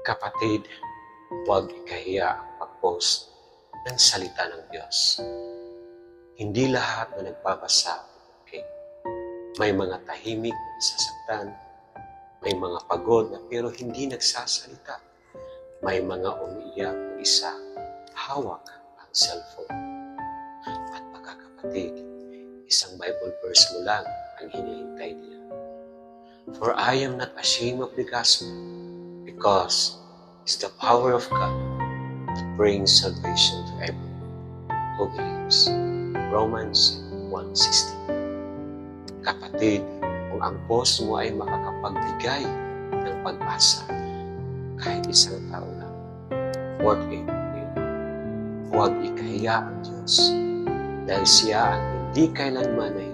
Kapatid, huwag ikahiya ang pag-post ng salita ng Diyos. Hindi lahat na nagbabasa okay. May mga tahimik na nasasaktan, may mga pagod na pero hindi nagsasalita, may mga umiiyak o isa, hawak ang cellphone. At pagkakapatid, isang Bible verse mo lang ang hinihintay nila. For I am not ashamed of the gospel, because it's the power of God that brings salvation to everyone who believes. Romans 1:16. Kapatid, kung ang post mo ay makakapagbigay ng pag-asa, kahit isang tao lang, worth it. Huwag ikahiya ang Diyos, dahil siya ang hindi kailanman ay